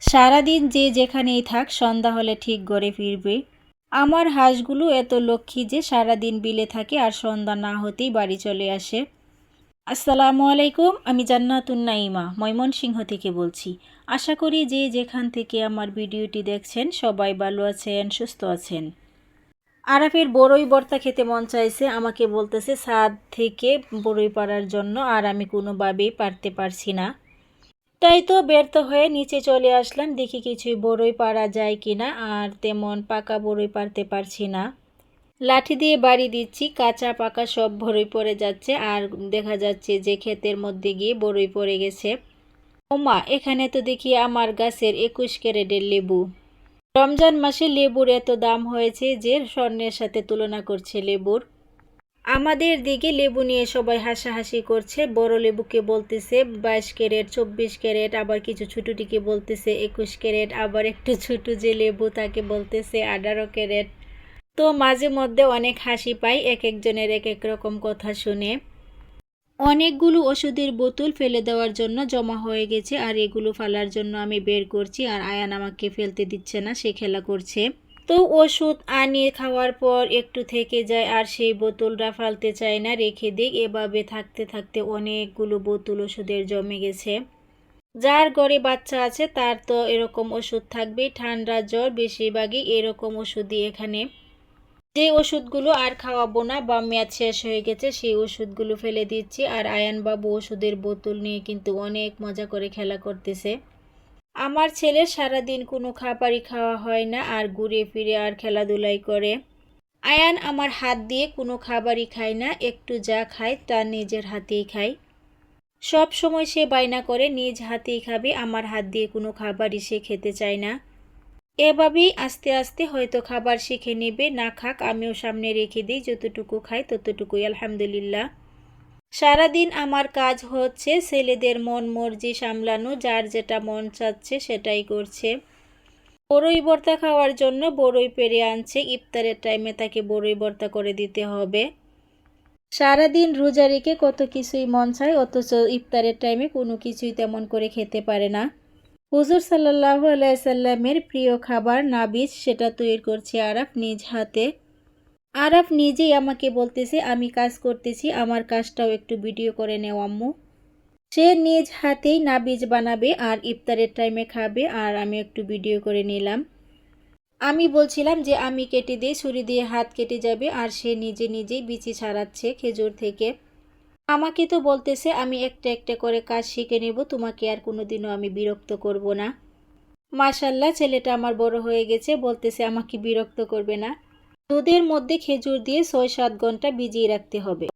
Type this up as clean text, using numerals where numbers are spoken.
সারাদিন যে যেখানেই থাক সন্ধ্যা হলে ঠিক ঘরে ফিরবে। আমার হাঁসগুলো এত লক্ষ্মী যে সারাদিন বিলে থাকে আর সন্ধ্যা না হতেই বাড়ি চলে আসে। আসসালামু আলাইকুম, আমি জান্নাতুন নাইমা ময়মনসিংহ থেকে বলছি। আশা করি যে যেখান থেকে আমার ভিডিওটি দেখছেন সবাই ভালো আছেন, সুস্থ আছেন। আরাফের বড়ই ভর্তা খেতে মন চাইছে, আমাকে বলতেছে ছাদ থেকে বড়ই পাড়ার জন্য, আর আমি কোনোভাবেই পারতে পারছি না। তাই তো ব্যর্থ হয়ে নিচে চলে আসলাম, দেখি কিছুই বড়ই পারা যায় কিনা। আর তেমন পাকা বড়ই পারতে পারছি না। লাঠি দিয়ে বাড়ি দিচ্ছি, কাঁচা পাকা সব বড়ই পড়ে যাচ্ছে, আর দেখা যাচ্ছে যে ক্ষেতের মধ্যে গিয়ে বড়ই পড়ে গেছে। ওমা, এখানে তো দেখি আমার গাছের 21 ক্যারেটের লেবু। রমজান মাসে লেবুর এত দাম হয়েছে যে স্বর্ণের সাথে তুলনা করছে লেবুর। আমাদের দিকে লেবু নিয়ে সবাই হাসাহাসি করছে। বড় লেবুকে বলতেছে 22 ক্যারেট, 24 ক্যারেট, আবার কিছু ছোটটিকে বলতেছে 21 ক্যারেট, আবার একটু ছোট যে লেবু তাকে বলতেছে 18 ক্যারেট। তো মাঝে মধ্যে অনেক হাসি পাই এক একজনের এক এক রকম কথা শুনে। অনেকগুলো ওষুধের বোতল ফেলে দেওয়ার জন্য জমা হয়ে গেছে, আর এগুলো ফেলার জন্য আমি বের করছি, আর আয়ান আমাকে ফেলতে দিচ্ছে না, সে খেলা করছে। তো ওষুধ আনিয়ে খাওয়ার পর একটু থেকে যায়, আর সেই বোতলটা ফেলতে চায় না, রেখে দিই। এভাবে থাকতে থাকতে অনেকগুলো বোতল ওষুধের জমে গেছে। যার ঘরে বাচ্চা আছে তার তো এরকম ওষুধ থাকবেই, ঠান্ডা জ্বর বেশিরভাগই এরকম ওষুধই এখানে। যে ওষুধগুলো আর খাওয়াবো না বা মেয়াদ শেষ হয়ে গেছে সেই ওষুধগুলো ফেলে দিচ্ছি, আর আয়ান বাবু ওষুধের বোতল নিয়ে কিন্তু অনেক মজা করে খেলা করতেছে। আমার ছেলের সারাদিন কোনো খাবারই খাওয়া হয় না, আর ঘুরে ফিরে আর খেলাধুলাই করে। আয়ান আমার হাত দিয়ে কোনো খাবারই খায় না, একটু যা খায় তা নিজের হাতেই খায়। সব সময় সে বায়না করে নিজ হাতেই খাবে, আমার হাত দিয়ে কোনো খাবারই সে খেতে চায় না। এভাবেই আস্তে আস্তে হয়তো খাবার শিখে নেবে, না খাক আমিও সামনে রেখে দিই, যতটুকু খাই ততটুকুই আলহামদুলিল্লাহ। সারাদিন আমার কাজ হচ্ছে ছেলেদের মন মর্জি সামলানো, যার যেটা মন চাচ্ছে সেটাই করছে। বড়ই ভর্তা খাওয়ার জন্য বড়ই পেড়ে আনছে, ইফতারের টাইমে তাকে বড়ই ভর্তা করে দিতে হবে। সারাদিন রোজা রেখে কত কিছুই মন চায়, অথচ ইফতারের টাইমে কোনো কিছুই তেমন করে খেতে পারে না। হুজুর সাল্লাল্লাহু আলাইহি সাল্লামের প্রিয় খাবার নাবিজ, সেটা তৈরি করছে আরাফ নিজ হাতে। আরাফ নিজেই আমাকে বলতেছে আমি কাজ করতেছি, আমার কাজটাও একটু ভিডিও করে নেও আম্মু। সে নিজ হাতেই নাবিজ বানাবে আর ইফতারের টাইমে খাবে, আর আমি একটু ভিডিও করে নিলাম। আমি বলছিলাম যে আমি কেটে দিই, ছুরি দিয়ে হাত কেটে যাবে, আর সে নিজে নিজেই বিচি ছাড়াচ্ছে খেজুর থেকে। আমাকে তো বলতেছে আমি একটা একটা করে কাজ শিখে নেব, তোমাকে আর কোনোদিনও আমি বিরক্ত করব না। মাশাল্লাহ, ছেলেটা আমার বড় হয়ে গেছে, বলতেছে আমাকে বিরক্ত করবে না। দুধের মধ্যে খেজুর দিয়ে 6-7 ঘন্টা ভিজিয়ে রাখতে হবে।